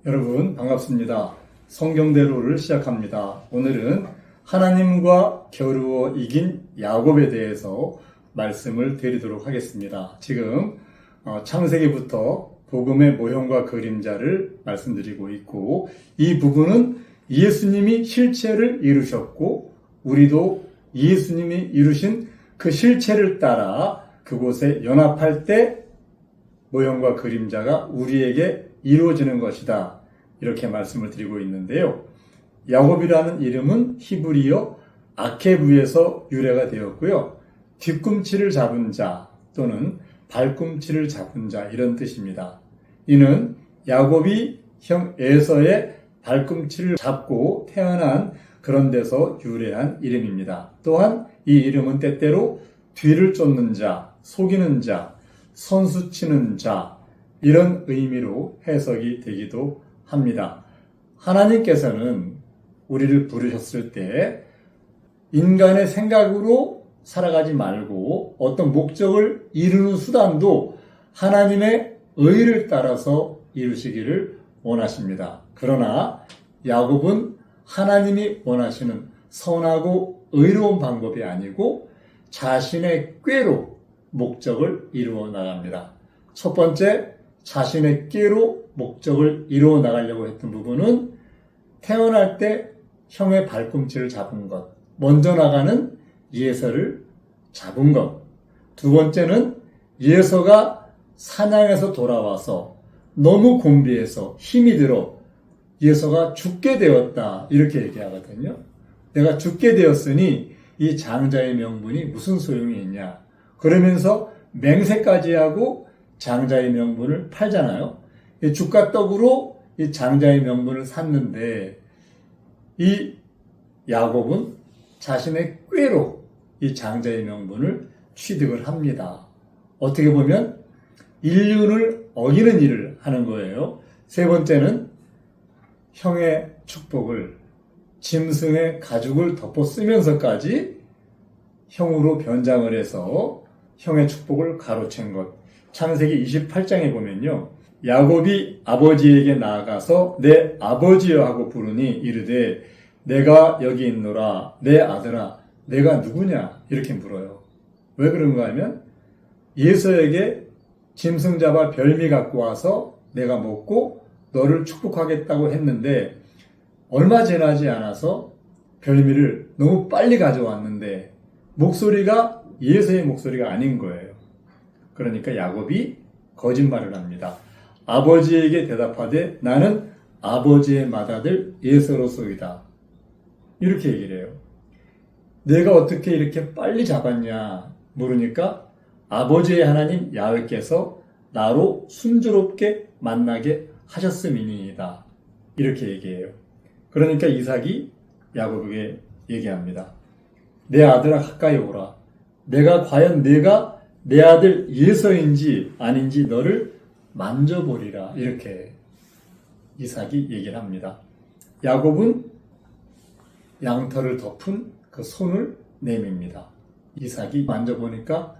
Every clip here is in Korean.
여러분 반갑습니다. 성경대로를 시작합니다. 오늘은 하나님과 겨루어 이긴 야곱에 대해서 말씀을 드리도록 하겠습니다. 지금 창세기부터 복음의 모형과 그림자를 말씀드리고 있고, 이 부분은 예수님이 실체를 이루셨고 우리도 예수님이 이루신 그 실체를 따라 그곳에 연합할 때 모형과 그림자가 우리에게 이루어지는 것이다, 이렇게 말씀을 드리고 있는데요. 야곱이라는 이름은 히브리어 아케브에서 유래가 되었고요. 뒤꿈치를 잡은 자 또는 발꿈치를 잡은 자, 이런 뜻입니다. 이는 야곱이 형 에서의 발꿈치를 잡고 태어난 그런 데서 유래한 이름입니다. 또한 이 이름은 때때로 뒤를 쫓는 자, 속이는 자, 선수 치는 자, 이런 의미로 해석이 되기도 합니다. 하나님께서는 우리를 부르셨을 때 인간의 생각으로 살아가지 말고 어떤 목적을 이루는 수단도 하나님의 의를 따라서 이루시기를 원하십니다. 그러나 야곱은 하나님이 원하시는 선하고 의로운 방법이 아니고 자신의 꾀로 목적을 이루어 나갑니다. 첫 번째, 자신의 꾀로 목적을 이루어 나가려고 했던 부분은 태어날 때 형의 발꿈치를 잡은 것, 먼저 나가는 예서를 잡은 것. 두 번째는 예서가 사냥에서 돌아와서 너무 곤비해서 힘이 들어 예서가 죽게 되었다, 이렇게 얘기하거든요. 내가 죽게 되었으니 이 장자의 명분이 무슨 소용이 있냐, 그러면서 맹세까지 하고 장자의 명분을 팔잖아요. 죽과 떡으로 이 장자의 명분을 샀는데, 이 야곱은 자신의 꾀로 이 장자의 명분을 취득을 합니다. 어떻게 보면 인륜을 어기는 일을 하는 거예요. 세 번째는 형의 축복을 짐승의 가죽을 덮어 쓰면서까지 형으로 변장을 해서 형의 축복을 가로챈 것. 창세기 28장에 보면요, 야곱이 아버지에게 나아가서 내 아버지여 하고 부르니 이르되 내가 여기 있노라, 내 아들아 내가 누구냐, 이렇게 물어요. 왜 그런가 하면 예서에게 짐승 잡아 별미 갖고 와서 내가 먹고 너를 축복하겠다고 했는데 얼마 지나지 않아서 별미를 너무 빨리 가져왔는데 목소리가 예서의 목소리가 아닌 거예요. 그러니까 야곱이 거짓말을 합니다. 아버지에게 대답하되 나는 아버지의 맏아들 예서로소이다, 이렇게 얘기를 해요. 내가 어떻게 이렇게 빨리 잡았냐 물으니까 아버지의 하나님 야훼께서 나로 순조롭게 만나게 하셨음이니이다, 이렇게 얘기해요. 그러니까 이삭이 야곱에게 얘기합니다. 내 아들아 가까이 오라. 과연 내가 내 아들 예서인지 아닌지 너를 만져보리라, 이렇게 이삭이 얘기를 합니다. 야곱은 양털을 덮은 그 손을 내밉니다. 이삭이 만져보니까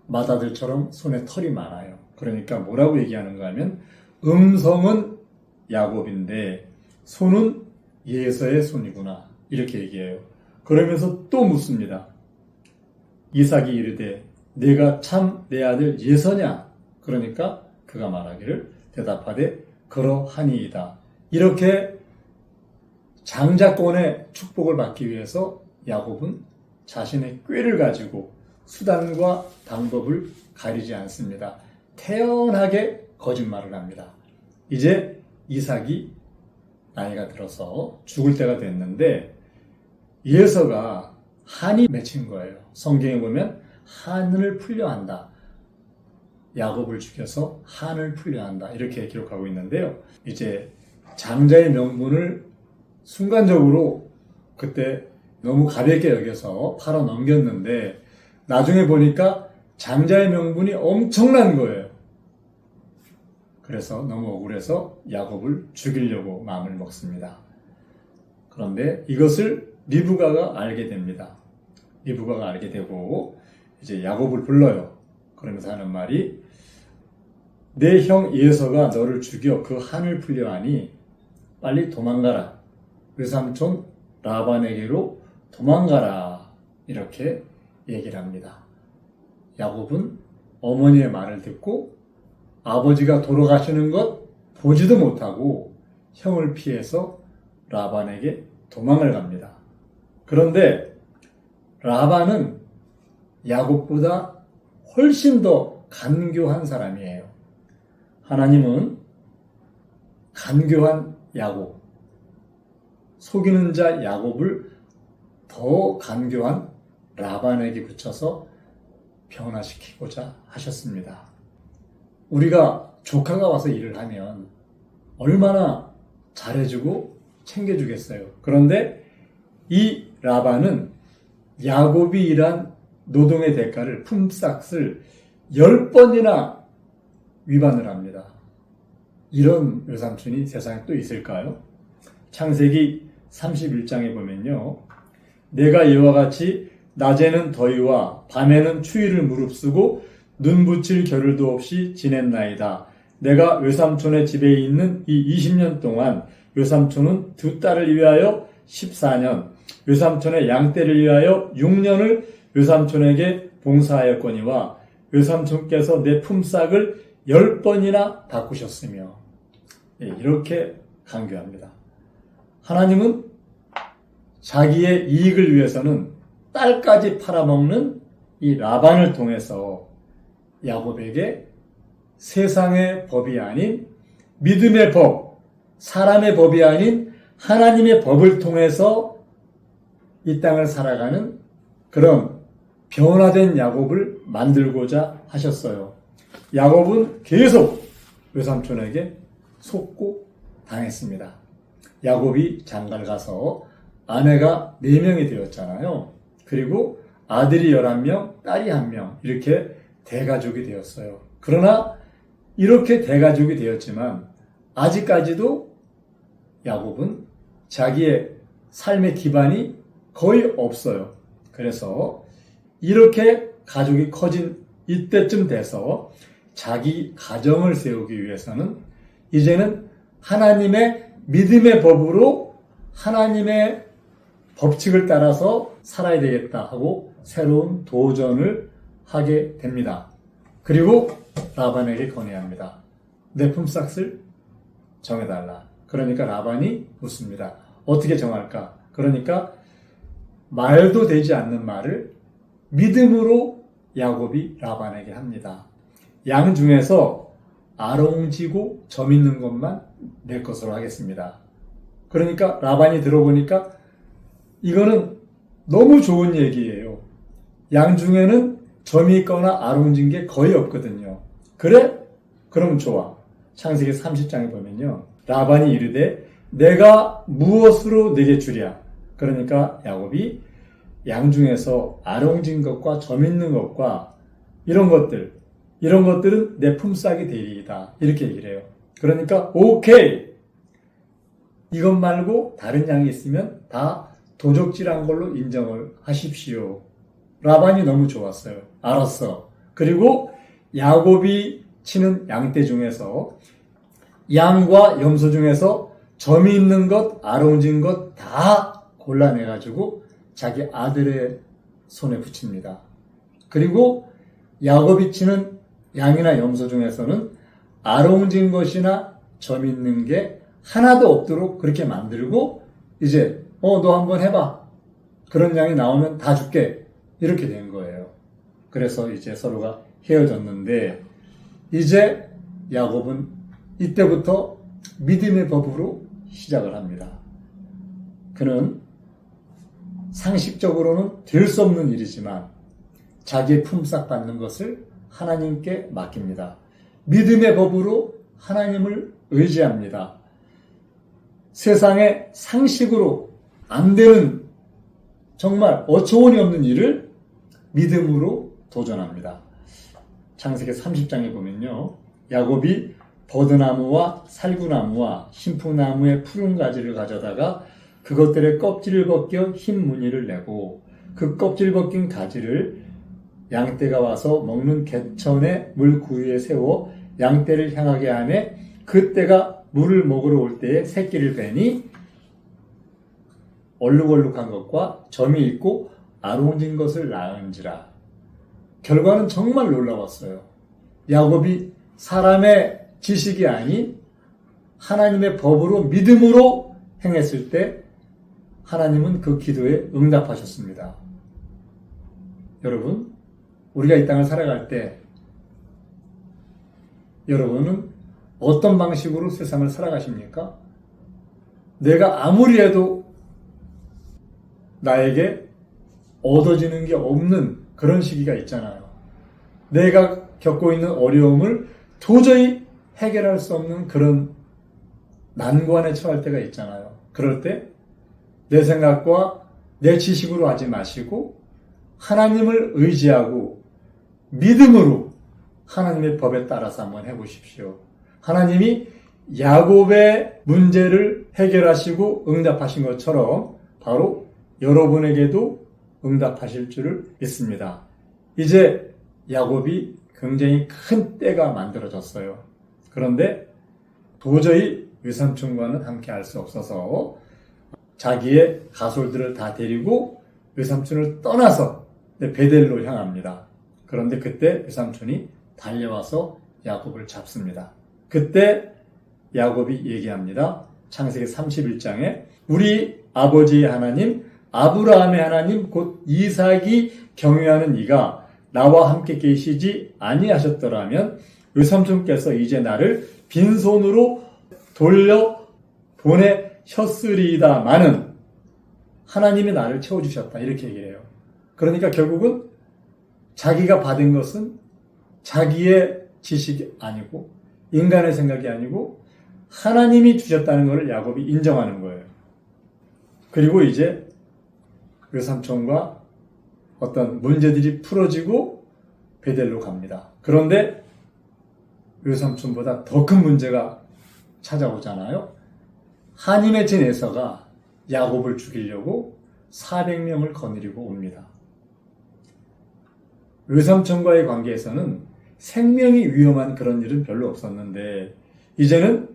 맏아들처럼 손에 털이 많아요. 그러니까 뭐라고 얘기하는가 하면 음성은 야곱인데 손은 예서의 손이구나, 이렇게 얘기해요. 그러면서 또 묻습니다. 이삭이 이르되 내가 참 내 아들 예서냐? 그러니까 그가 말하기를 대답하되 그러하니이다. 이렇게 장자권의 축복을 받기 위해서 야곱은 자신의 꾀를 가지고 수단과 방법을 가리지 않습니다. 태연하게 거짓말을 합니다. 이제 이삭이 나이가 들어서 죽을 때가 됐는데 예서가 한이 맺힌 거예요. 성경에 보면 한을 풀려한다, 야곱을 죽여서 한을 풀려한다, 이렇게 기록하고 있는데요. 이제 장자의 명분을 순간적으로 그때 너무 가볍게 여겨서 팔아 넘겼는데 나중에 보니까 장자의 명분이 엄청난 거예요. 그래서 너무 억울해서 야곱을 죽이려고 마음을 먹습니다. 그런데 이것을 리브가가 알게 됩니다. 리브가가 알게 되고 이제 야곱을 불러요. 그러면서 하는 말이 내 형 에서가 너를 죽여 그 한을 풀려 하니 빨리 도망가라. 외삼촌 라반에게로 도망가라. 이렇게 얘기를 합니다. 야곱은 어머니의 말을 듣고 아버지가 돌아가시는 것 보지도 못하고 형을 피해서 라반에게 도망을 갑니다. 그런데 라반은 야곱보다 훨씬 더 간교한 사람이에요. 하나님은 간교한 야곱, 속이는 자 야곱을 더 간교한 라반에게 붙여서 변화시키고자 하셨습니다. 우리가 조카가 와서 일을 하면 얼마나 잘해주고 챙겨주겠어요. 그런데 이 라반은 야곱이 일한 노동의 대가를 품삯을 10번이나 위반을 합니다. 이런 외삼촌이 세상에 또 있을까요? 창세기 31장에 보면요. 내가 이와 같이 낮에는 더위와 밤에는 추위를 무릅쓰고 눈 붙일 겨를도 없이 지냈나이다. 내가 외삼촌의 집에 있는 이 20년 동안 외삼촌은 두 딸을 위하여 14년, 외삼촌의 양떼를 위하여 6년을 외삼촌에게 봉사하였거니와 외삼촌께서 내 품삯을 10번이나 바꾸셨으며, 이렇게 강조합니다. 하나님은 자기의 이익을 위해서는 딸까지 팔아먹는 이 라반을 통해서 야곱에게 세상의 법이 아닌 믿음의 법, 사람의 법이 아닌 하나님의 법을 통해서 이 땅을 살아가는 그런 변화된 야곱을 만들고자 하셨어요. 야곱은 계속 외삼촌에게 속고 당했습니다. 야곱이 장가를 가서 아내가 4명이 되었잖아요. 그리고 아들이 11명, 딸이 1명, 이렇게 대가족이 되었어요. 그러나 이렇게 대가족이 되었지만 아직까지도 야곱은 자기의 삶의 기반이 거의 없어요. 그래서 이렇게 가족이 커진 이때쯤 돼서 자기 가정을 세우기 위해서는 이제는 하나님의 믿음의 법으로 하나님의 법칙을 따라서 살아야 되겠다 하고 새로운 도전을 하게 됩니다. 그리고 라반에게 건의합니다. 내 품삯을 정해달라. 그러니까 라반이 묻습니다. 어떻게 정할까? 그러니까 말도 되지 않는 말을 믿음으로 야곱이 라반에게 합니다. 양 중에서 아롱지고 점 있는 것만 내 것으로 하겠습니다. 그러니까 라반이 들어보니까 이거는 너무 좋은 얘기예요. 양 중에는 점이 있거나 아롱진 게 거의 없거든요. 그래? 그럼 좋아. 창세기 30장에 보면요. 라반이 이르되 내가 무엇으로 내게 주랴? 그러니까 야곱이 양 중에서 아롱진 것과 점 있는 것과 이런 것들은 내 품삯이 되리이다. 이렇게 얘기를 해요. 그러니까 오케이. 이것 말고 다른 양이 있으면 다 도적질한 걸로 인정을 하십시오. 라반이 너무 좋았어요. 알았어. 그리고 야곱이 치는 양떼 중에서 양과 염소 중에서 점이 있는 것, 아롱진 것 다 골라내가지고 자기 아들의 손에 붙입니다. 그리고 야곱이 치는 양이나 염소 중에서는 아롱진 것이나 점 있는 게 하나도 없도록 그렇게 만들고 이제 너 한번 해봐. 그런 양이 나오면 다 줄게. 이렇게 된 거예요. 그래서 이제 서로가 헤어졌는데 이제 야곱은 이때부터 믿음의 법으로 시작을 합니다. 그는 상식적으로는 될 수 없는 일이지만 자기의 품삯 받는 것을 하나님께 맡깁니다. 믿음의 법으로 하나님을 의지합니다. 세상에 상식으로 안 되는 정말 어처구니 없는 일을 믿음으로 도전합니다. 창세기 30장에 보면요. 야곱이 버드나무와 살구나무와 신풍나무의 푸른 가지를 가져다가 그것들의 껍질을 벗겨 흰 무늬를 내고 그 껍질 벗긴 가지를 양떼가 와서 먹는 개천의 물구유에 세워 양떼를 향하게 하며 그때가 물을 먹으러 올 때에 새끼를 빼니 얼룩얼룩한 것과 점이 있고 아롱진 것을 낳은지라. 결과는 정말 놀라웠어요. 야곱이 사람의 지식이 아닌 하나님의 법으로 믿음으로 행했을 때 하나님은 그 기도에 응답하셨습니다. 여러분, 우리가 이 땅을 살아갈 때 여러분은 어떤 방식으로 세상을 살아가십니까? 내가 아무리 해도 나에게 얻어지는 게 없는 그런 시기가 있잖아요. 내가 겪고 있는 어려움을 도저히 해결할 수 없는 그런 난관에 처할 때가 있잖아요. 그럴 때 내 생각과 내 지식으로 하지 마시고 하나님을 의지하고 믿음으로 하나님의 법에 따라서 한번 해보십시오. 하나님이 야곱의 문제를 해결하시고 응답하신 것처럼 바로 여러분에게도 응답하실 줄을 믿습니다. 이제 야곱이 굉장히 큰 때가 만들어졌어요. 그런데 도저히 외삼촌과는 함께 할 수 없어서 자기의 가솔들을 다 데리고 외삼촌을 떠나서 베델로 향합니다. 그런데 그때 외삼촌이 달려와서 야곱을 잡습니다. 그때 야곱이 얘기합니다. 창세기 31장에 우리 아버지의 하나님 아브라함의 하나님 곧 이삭이 경외하는 이가 나와 함께 계시지 아니하셨더라면 외삼촌께서 이제 나를 빈손으로 돌려 보내셨으리이다마는 하나님이 나를 채워주셨다 이렇게 얘기를 해요. 그러니까 결국은 자기가 받은 것은 자기의 지식이 아니고 인간의 생각이 아니고 하나님이 주셨다는 것을 야곱이 인정하는 거예요. 그리고 이제 외삼촌과 어떤 문제들이 풀어지고 베델로 갑니다. 그런데 외삼촌보다 더 큰 문제가 찾아오잖아요. 한임의 진 에서가 야곱을 죽이려고 400명을 거느리고 옵니다. 외삼촌과의 관계에서는 생명이 위험한 그런 일은 별로 없었는데 이제는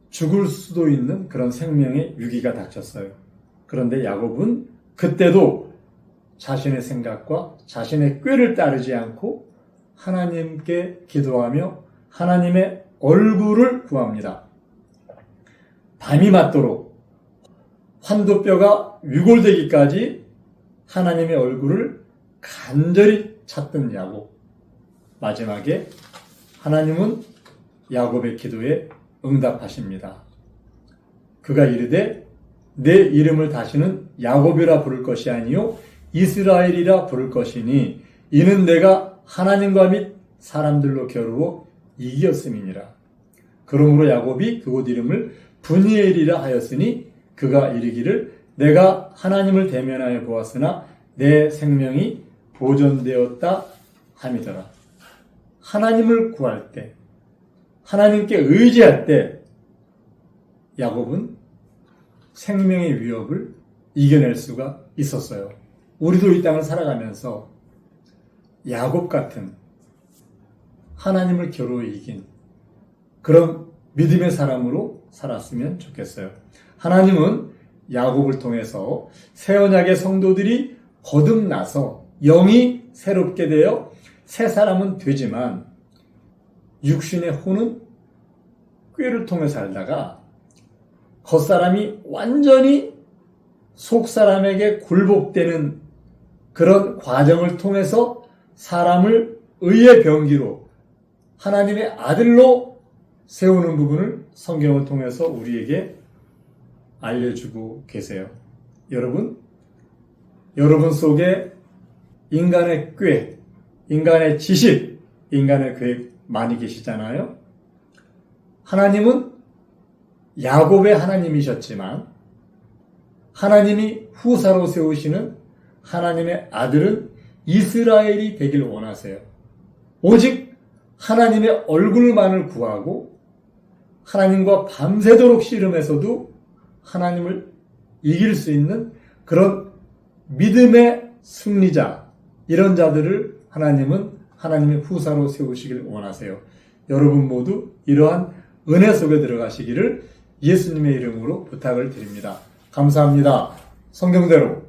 죽을 수도 있는 그런 생명의 위기가 닥쳤어요. 그런데 야곱은 그때도 자신의 생각과 자신의 꾀를 따르지 않고 하나님께 기도하며 하나님의 얼굴을 구합니다. 밤이 맞도록 환도뼈가 위골되기까지 하나님의 얼굴을 간절히 찾던 야곱. 마지막에 하나님은 야곱의 기도에 응답하십니다. 그가 이르되 내 이름을 다시는 야곱이라 부를 것이 아니요 이스라엘이라 부를 것이니 이는 내가 하나님과 및 사람들로 겨루어 이겼음이니라. 그러므로 야곱이 그곳 이름을 브니엘이라 하였으니 그가 이르기를 내가 하나님을 대면하여 보았으나 내 생명이 보존되었다 함이더라. 하나님을 구할 때, 하나님께 의지할 때 야곱은 생명의 위협을 이겨낼 수가 있었어요. 우리도 이 땅을 살아가면서 야곱 같은 하나님을 겨루어 이긴 그런 믿음의 사람으로 살았으면 좋겠어요. 하나님은 야곱을 통해서 새 언약의 성도들이 거듭나서 영이 새롭게 되어 새 사람은 되지만 육신의 혼은 꾀를 통해 살다가 겉사람이 완전히 속사람에게 굴복되는 그런 과정을 통해서 사람을 의의 병기로 하나님의 아들로 세우는 부분을 성경을 통해서 우리에게 알려주고 계세요. 여러분 속에 인간의 꾀, 인간의 지식, 인간의 계획 많이 계시잖아요. 하나님은 야곱의 하나님이셨지만 하나님이 후사로 세우시는 하나님의 아들은 이스라엘이 되길 원하세요. 오직 하나님의 얼굴만을 구하고 하나님과 밤새도록 씨름해서도 하나님을 이길 수 있는 그런 믿음의 승리자, 이런 자들을 하나님은 하나님의 후사로 세우시길 원하세요. 여러분 모두 이러한 은혜 속에 들어가시기를 예수님의 이름으로 부탁을 드립니다. 감사합니다. 성경대로